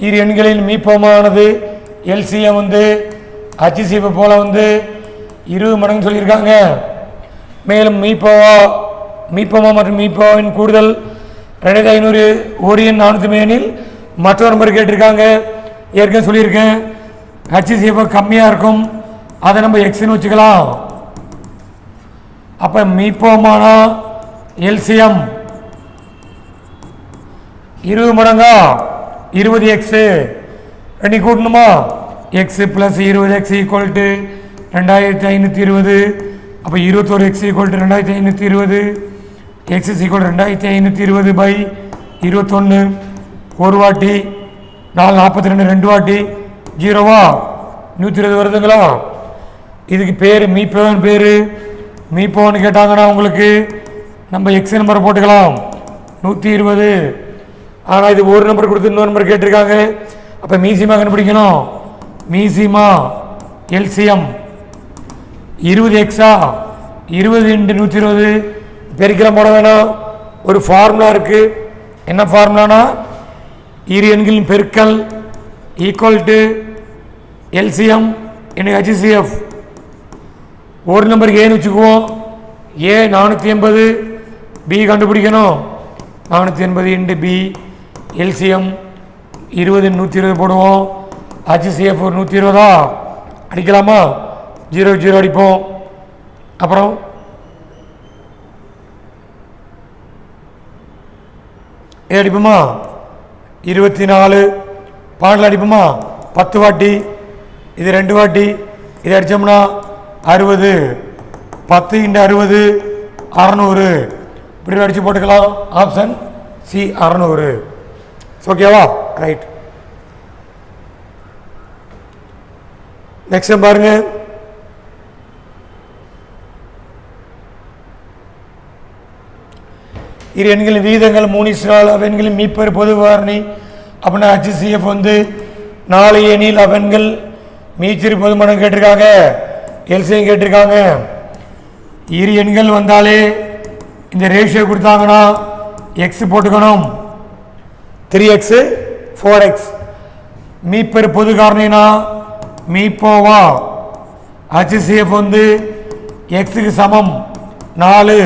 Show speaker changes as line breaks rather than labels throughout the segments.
இரு எண்களின் மீப்பமானது எல்சிஎம் வந்து HCF போல வந்து 20 மடங்கு சொல்லியிருக்காங்க. மேலும் மீப்பமா மற்றும் மீப்போவின் கூடுதல் 2500 ஓரியன் 400 எனில் மற்றொரு நம்பர் கேட்டிருக்காங்க. ஏற்கனவே சொல்லியிருக்கேன், HCF கம்மியாக இருக்கும், அதை நம்ம எக்ஸ்ன்னு வச்சுக்கலாம். அப்போ மீப்போமானா எல்சிஎம் 20 மடங்கா 20x ரெண்டு கூட்டணுமா? x + 20x = 2520. அப்போ 21x = 2520. x = 2520/21. ஒரு வாட்டி 4 42 2 வாட்டி 0வா 120 வருதுங்களா? இதுக்கு பேர் மீப்போன். பேர் மீப்போன்னு கேட்டாங்கன்னா உங்களுக்கு நம்ம எக்ஸ் நம்பரை போட்டுக்கலாம் 120. ஆனால் இது ஒரு நம்பர் கொடுத்து இன்னொரு நம்பர் கேட்டிருக்காங்க. அப்போ மீசிமா கண்டுபிடிக்கணும். மீசிமா எல்சிஎம் 20x 20 × 120 பெருக்கலாம் போட வேணாம். ஒரு ஃபார்முலா இருக்கு. என்ன ஃபார்முலானா இரு எண்களின் பெருக்கல் ஈக்குவல் எல்சிஎம் எனக்கு HCF. ஒரு நம்பருக்கு ஏன்னு வச்சுக்குவோம். A 480, B கண்டுபிடிக்கணும். 480 × B எல்சிஎம் 20 × 120 போடுவோம். HCF ஒரு 120 அடிக்கலாமா? 0 0 அடிப்போம். அப்புறம் அடிப்போமா? 24 12 அடிப்போமா? 10 வாட்டி. இது 2 வாட்டி. இது அடித்தோம்னா 60. 10 × 60 600. இப்படி அடித்து போட்டுக்கலாம். Option C 600. ஓகேவா? ரைட். நெக்ஸ்ட் பாருங்க. இரு எண்களின் விகிதங்கள் 3:4. அவெண்களின் மீப்பர் பொது வாரணி அப்படின்னா HCF வந்து 4 எனில் அவெண்கள் மீச்சிறு பொது மடம் கேட்டிருக்காங்க. எல்சிஎம் கேட்டிருக்காங்க. இரு எண்கள் வந்தாலே இந்த ரேஷியோ கொடுத்தாங்கன்னா எக்ஸ் போட்டுக்கணும். 3x 4x. மீப்பர் பொது காரணினா மீப்போவா HCF வந்து எக்ஸுக்கு சமம் 4.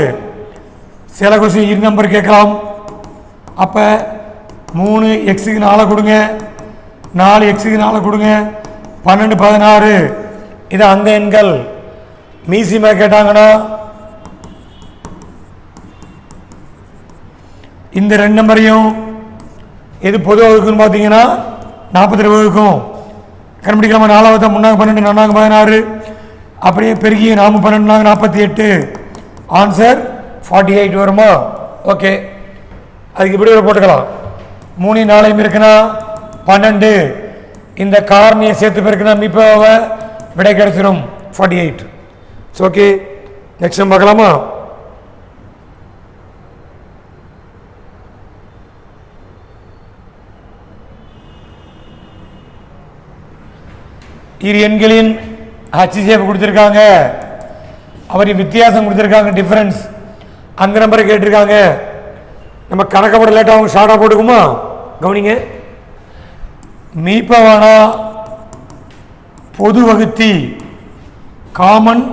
சில கொஸ்டின் இரு நம்பர் கேட்கலாம். அப்போ 3x 4 கொடுங்க, 4x 4 கொடுங்க, 12 16. இது அந்த எண்கள். மீசிமா கேட்டாங்கன்னா இந்த 2 நம்பரையும் எது பொது வகுக்குன்னு பார்த்தீங்கன்னா 42 வகுக்கும். கண்டுபிடிக்கலாமா? 4 3 12 4 16. அப்படியே பெருகி 4 12 48. ஆன்சர் 48 வருமா? ஓகே. அதுக்கு இப்படி ஒரு போட்டுக்கலாம். 3 4 இருக்குன்னா 12. இந்த காரணியை சேர்த்து பெருக்குனா மீப்போவை விடை கிடைச்சிடும் 48. ஓகே. நெக்ஸ்ட் பார்க்கலாமா? இரு எண்களின் HCF கொடுத்துருக்காங்க. அவர் வித்தியாசம் கொடுத்துருக்காங்க, டிஃபரன்ஸ். அந்த நம்பரை கேட்டிருக்காங்க. நம்ம கணக்கப்பட லேட்டாக அவங்க ஷார்ட்டாக போட்டுக்குமா? கவனிங்க. மீப்பவானா பொது வகுத்தி காமன்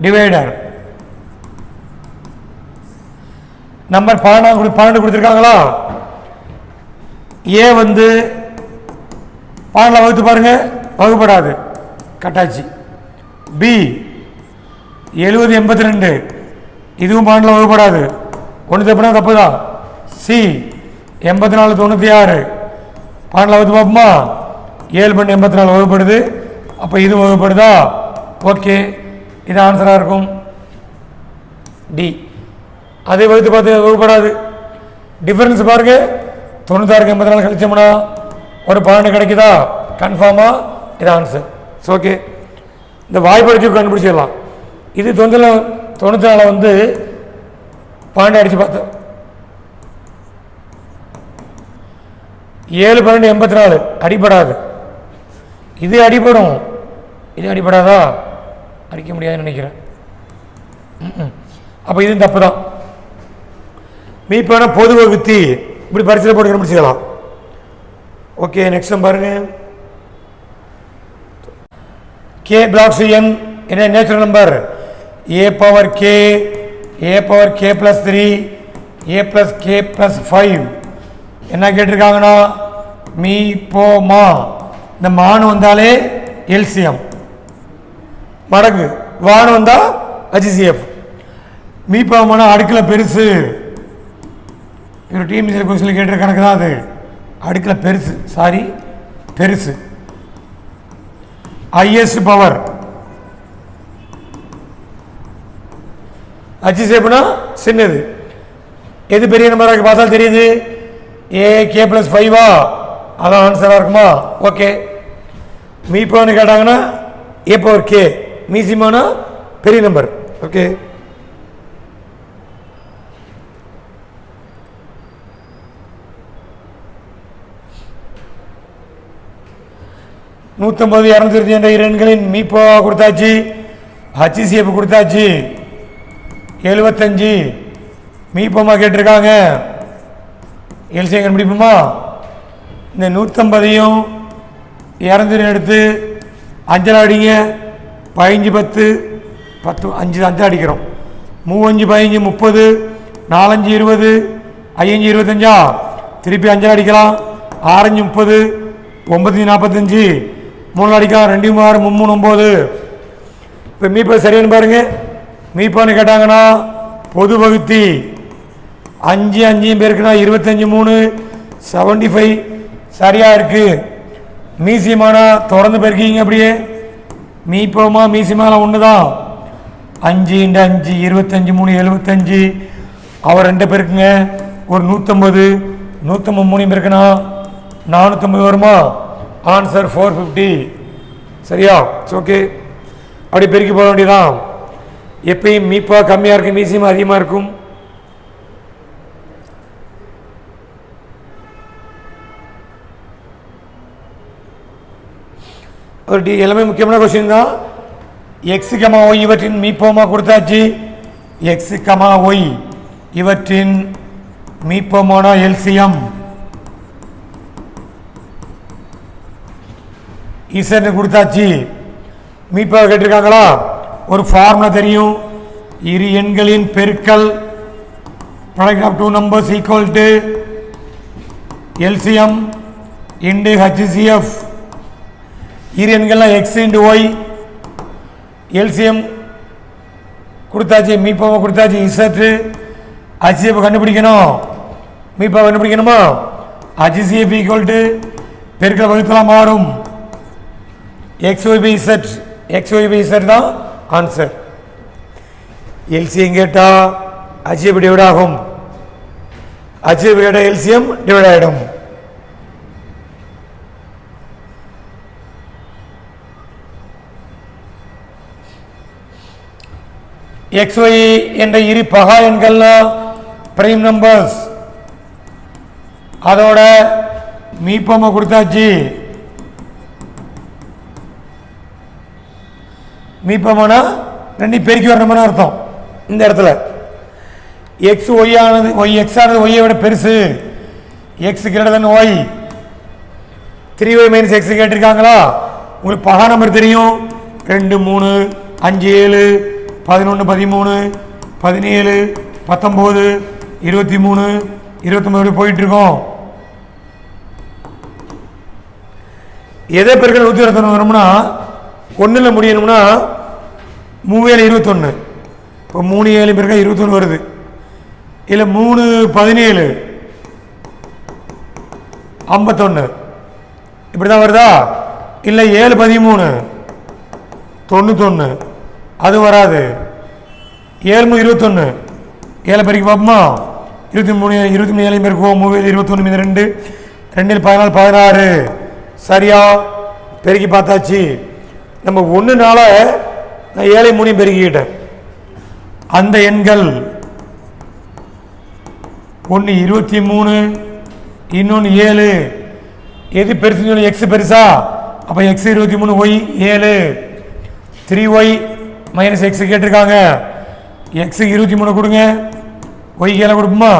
டிவைடர் நம்பர் 12 கொடுத்துருக்காங்களா? ஏ வந்து 12 வகுத்து பாருங்க, வகுப்படாது, கட்டாச்சு. பி 70 82, இதுவும் 12 வகுப்படாது, ஒன்று தப்புனா தப்பு தான். சி 84 96, 12 வகுத்து பார்ப்போமா? 7 பண்ணி 84 வகுப்படுது, அப்போ இது வகுப்படுதா? ஓகே, இது ஆன்சராக இருக்கும். டி அதே வகுத்து பார்த்து வகுப்படாது. டிஃபரன்ஸ் பாருங்க, 96 84 கழிச்சோம்னா ஒரு 12 கிடைக்குதா? கன்ஃபார்மா இது ஆன்சர். ஓகே, இந்த வாய்ப்படிச்சு கண்டுபிடிச்சிடலாம். இது 94 வந்து 12 அடிச்சு பார்த்தோம். 7 12 84 அடிப்படாது. இது அடிப்படும், இது அடிப்படாதா? அடிக்க முடியாதுன்னு நினைக்கிறேன். அப்போ இது தப்பு தான். மீப்பான பொது வகுத்தி இப்படி பரிசீலனை போட்டு கண்டுபிடிச்சிக்கலாம். ஓகே, நெக்ஸ்ட் பாருங்க. கே பிளாக்ஸ் n என்ன natural number a power k plus 3 a plus k plus 5. என்ன கேட்டிருக்காங்கன்னா மீ போ மா, இந்த மானு வந்தாலே எல்சிஎம், மடங்கு வானு வந்தா HCF. மீ போமானா அடுக்கில் பெருசு, ஒரு டிஎம்சியில் கொஸ்டின் கேட்டிருக்க கணக்கு தான் அது. அடுக்கில் பெருசு, சாரி பெருசு. ஹையஸ்ட் பவர் HCFனா சின்னது. எது பெரிய நம்பராக பார்த்தாலும் தெரியுது, ஏ கே ப்ளஸ் 5 அதான் ஆன்சராக இருக்குமா? ஓகே. மீப்பான்னு கேட்டாங்கன்னா ஏ பவர் கே, மீசிமானா பெரிய நம்பர். ஓகே. நூற்றம்பது 220 என்ற இரண்களின் மீப்பா கொடுத்தாச்சு, HCF கொடுத்தாச்சு. 75 மீப்பமா கேட்டிருக்காங்க, எல்சிஎம் கண்டுபிடிப்போமா? இந்த 150ஐயும் 200 எடுத்து 5 அடிங்க, 15 10 10 5 5 அடிக்கிறோம். 3 5 15 30, 4 5 20, 5 25, திருப்பி 5 அடிக்கலாம். 6 30, 9 45, 3 அடிக்கலாம். 2 6 3 9. இப்போ மீப்பா சரியானு பாருங்க. மீப்பான்னு கேட்டாங்கன்னா பொது வகுத்தி 5 5 பேருக்குன்னா 25 3 75 சரியா இருக்கு. மீசிமானா தொடர்ந்து பெருக்கிங்க அப்படியே. மீப்போமா மீசிமாலாம் ஒன்று தான். 5 × 5 25 3 75. அவர் 2 பேருக்குங்க ஒரு 150, 153 பேருக்குன்னா 450 வருமா? ஆன்சர் 450. சரியா? ஓகே, அப்படி பெருக்கி போக வேண்டியதான். எப்பயும் மீப்பா கம்மியாக இருக்கும், மீசிமா அதிகமாக இருக்கும். ஒரு எல்லாமே முக்கியமான கொஸ்டின் தான். எக்ஸ் கமா ஒய் இவற்றின் மீப்போமா கொடுத்தாச்சு. எக்ஸ் கமா ஒய் இவற்றின் மீப்போமான எல்சிஎம் இசன்னு கொடுத்தாச்சு. மீப்பா கேட்டிருக்காங்களா? ஒரு ஃபார்முலா தெரியும். இரு எண்களின் பெருக்கல் product of 2 numbers equal to LCM into HCF. இரு எண்கள்லாம் எக்ஸ் இன்டு ஒய், எல்சிஎம் கொடுத்தாச்சு, மீப்பாவை கொடுத்தாச்சு. இசட்டு HCF கண்டுபிடிக்கணும். மீப்பாவை கண்டுபிடிக்கணுமா? HCF ஈக்குவல் டு பெருக்கல் வகுத்தலாம் மாறும். XY by Z, XY by Z தான் ஆன்சர். எல்சிஎம் கேட்டால் HCF டிவைட் ஆகும், HCF கேட்டால் எல்சிஎம் டிவைட் ஆகிடும். XY என்ற இரு பகா எண்கள்லாம் பிரைம் நம்பர்ஸ், அதோட மீப்பமா கொடுத்தாச்சு. மீப்பமானா 2 பெருக்கி வரணும்னு அர்த்தம். இந்த இடத்துல எக்ஸ் ஒய் ஆனது, ஒய் எக்ஸ் ஆனது ஒய்யை விட பெருசு. X greater than Y. 3y minus X கேட்டிருக்காங்களா? உங்களுக்கு பகா நம்பர் தெரியும். 2 3 5 7 11 13 17 19 23 29 போயிட்டு இருக்கோம். எதை பெருக்கள் 121 வரும்னா 1ல் முடியணும்னா 3 7 21. இப்போ 3 7 பெருக்கள் 21 வருது. இல்லை 3 17 51 இப்படி தான் வருதா? இல்லை 7 13 91 அது வராது. 7 21 7 பெருக்கி பார்ப்போமா? 23 23 7 பெருக்குவோம். 3 21 மீது 2 2 14 16 சரியா பெருக்கி பார்த்தாச்சு. நம்ம 1னால நான் 7 3 பெருக்கிக்கிட்டேன். அந்த எண்கள் ஒன்று 23 இன்னொன்று 7. எது பெருசுன்னு சொல்லி எக்ஸ் பெருசா? அப்போ x 23 y 7. 3y minus x கேட்டிருக்காங்க. எக்ஸு 23 கொடுங்க, ஒய்க்கு 7 கொடுப்போமா?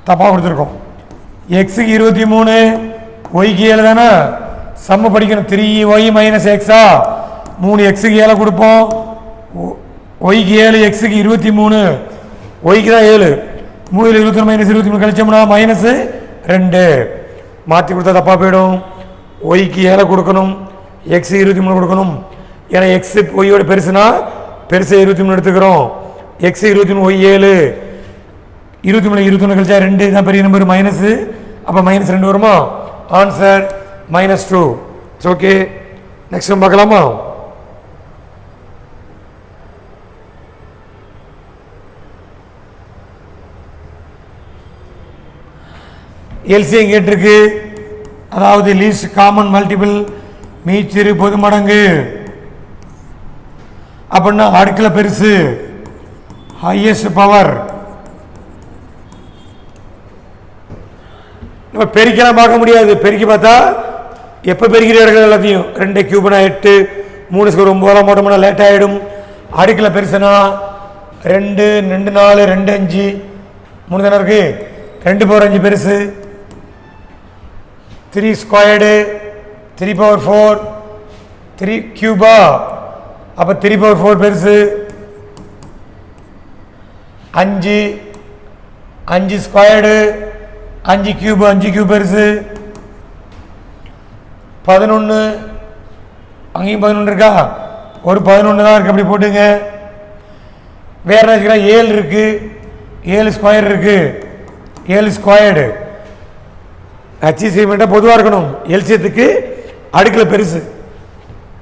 தப்பாக கொடுத்துருக்கோம். எக்ஸுக்கு 23, ஒய்க்கு 7 தானே. சம்ம படிக்கணும். 3y மைனஸ் எக்ஸா, 3 எக்ஸுக்கு 7 கொடுப்போம். ஒய்க்கு 7, எக்ஸுக்கு 23, ஒய்க்கு தான் 7. 3 23 மைனஸ் 23 கழிச்சோம்னா மைனஸ் 2. மாற்றி கொடுத்தா தப்பாக போயிடும். ஒய்க்கு 7 கொடுக்கணும், எக்ஸு 23 கொடுக்கணும். ஏன்னா எக்ஸு ஒய்யோட பெருசுனா பெருசு 23 எடுத்துக்கிறோம். X 23, y 7. 23 21 கழிச்சா 2 தான் பெரிய நம்பர், மைனஸு. அப்போ மைனஸ் 2 வருமா? ஆன்சர் -2. It's okay. நெக்ஸ்ட் பார்க்கலாமா? எல்சிஎம் கேட்டிருக்கு. அதாவது லீஸ்ட் காமன் மல்டிபிள், மீச்சிறு பொது மடங்கு அப்படின்னா அடுக்கில் பெருசு, ஹையஸ்ட் பவர். நம்ம பெருக்கலாம் பார்க்க முடியாது. பெருக்கி பார்த்தா எப்போ பெருக்கிற இடங்கள் எல்லாத்தையும் 2 கியூப்னா 8, 3 ஸ்கொயர் 9 போட்டோம்னா லேட் ஆகிடும். அடுக்கில் பெருசுனா 2 2 4 2 5 3 தானே இருக்கு. 2 பவர் 5 பெருசு. 3 ஸ்கொயர்டு 3 பவர் 4, 3 கியூபா, அப்போ 3 பவர் 4 பெருசு. 5 ஸ்கொயர்டு 5 கியூப், 5 கியூப் பெருசு. 11, அங்கேயும் 11 இருக்கா? ஒரு 11 தான் இருக்கு, அப்படி போட்டுங்க. வேற என்ன வச்சுக்கலாம்? 7 இருக்கு, 7 ஸ்கொயர் இருக்கு, 7 ஸ்கொயர்டு. HCF பொதுவாக இருக்கணும். எல்சியத்துக்கு அடுக்கில் பெருசு.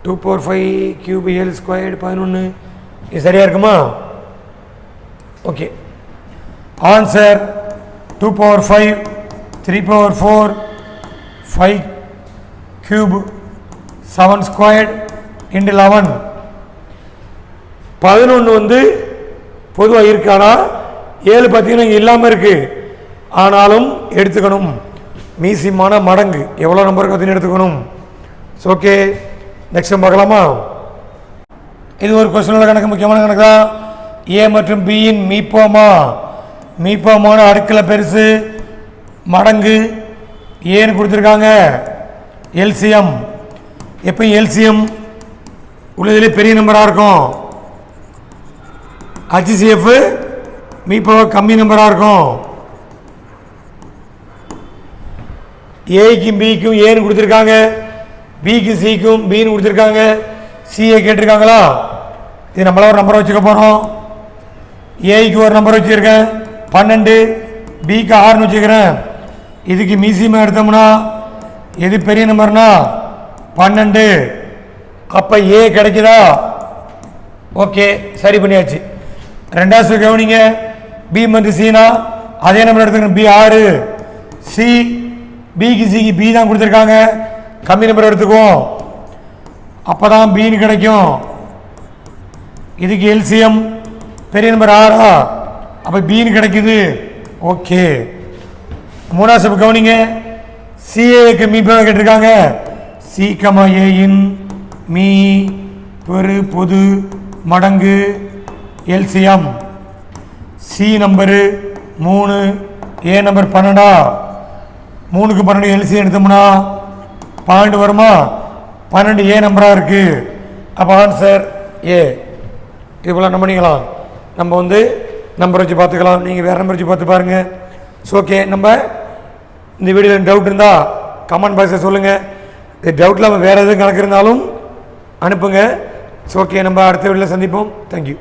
2 பவர் 5 கியூப் 7 ஸ்கொயர்டு 11. இது சரியா இருக்குமா? Okay. Answer 2 power 5, 3 power 4, 5 cube 7 squared into 11. 11 பொதுவாக இருக்கு. ஆனால் 7 பார்த்தீங்கன்னா இங்கே இல்லாமல் இருக்கு. ஆனாலும் எடுத்துக்கணும். மீசிமான மடங்கு எவ்வளோ நம்பருக்கு அதுன்னு எடுத்துக்கணும். ஓகே. நெக்ஸ்ட் பார்க்கலாமா? இது ஒரு கொஸ்டின் கணக்கு, முக்கியமான கணக்கு தான். ஏ மற்றும் பியின் மீப்போமான அடுக்கில் பெருசு மடங்கு ஏன்னு கொடுத்துருக்காங்க. எல்சிஎம் எப்போ எல்சிஎம் உள்ளதிலே பெரிய நம்பராக இருக்கும். HCF மீப்போ கம்மி நம்பராக இருக்கும். ஏக்கும் பிக்கும் ஏன்னு கொடுத்துருக்காங்க, பிக்கு சிக்கும் பின்னு கொடுத்துருக்காங்க. சிஏ கேட்டிருக்காங்களா? இது நம்மள ஒரு நம்பரை வச்சுக்க போகிறோம். ஏக்கு ஒரு நம்பர் வச்சுருக்கேன் 12, பிக்கு 6ன்னு வச்சுக்கிறேன். இதுக்கு மீசியமாக எடுத்தோம்னா எது பெரிய நம்பர்னா 12. அப்போ ஏ கிடைக்குதா? ஓகே, சரி பண்ணியாச்சு. ரெண்டாவது கவனிங்க. பி மற்றும் சினா அதே நம்பர் எடுத்துக்கணும். பி 6, சி பிக்கு சிக்கு பி தான் கொடுத்துருக்காங்க, கம்மி நம்பர் எடுத்துக்குவோம். அப்போ தான் பின்னு கிடைக்கும். இதுக்கு எல்சிஎம் பெரிய நம்பர் 6, அப்போ பின்னு கிடைக்குது. ஓகே. மூணாவது கவனிங்க. சிஏக்கு மீ கேட்டிருக்காங்க. சி கமா ஏயின் மீ பெரு பொது மடங்கு எல்சிஎம். சி நம்பரு 3, ஏ நம்பர் 12. 3க்கு 12 எல்சிஎம் எடுத்தோம்னா 12 வருமா? 12 ஏ நம்பராக இருக்கு. அப்போ ஆன்சர் ஏ. இது போல் நம்ம பண்ணிக்கலாம். நம்ம நம்பர் வச்சு பார்த்துக்கலாம். நீங்கள் வேறு நம்பர் வச்சு பார்த்து பாருங்கள். ஓகே. நம்ம இந்த வீடியோவில் டவுட் இருந்தால் கமெண்ட் பாக்ஸில் சொல்லுங்கள். இது டவுட்டில் வேறு எதுவும் கணக்கு இருந்தாலும் அனுப்புங்க. ஓகே. நம்ம அடுத்த வீடியோவில் சந்திப்போம். தேங்க்யூ.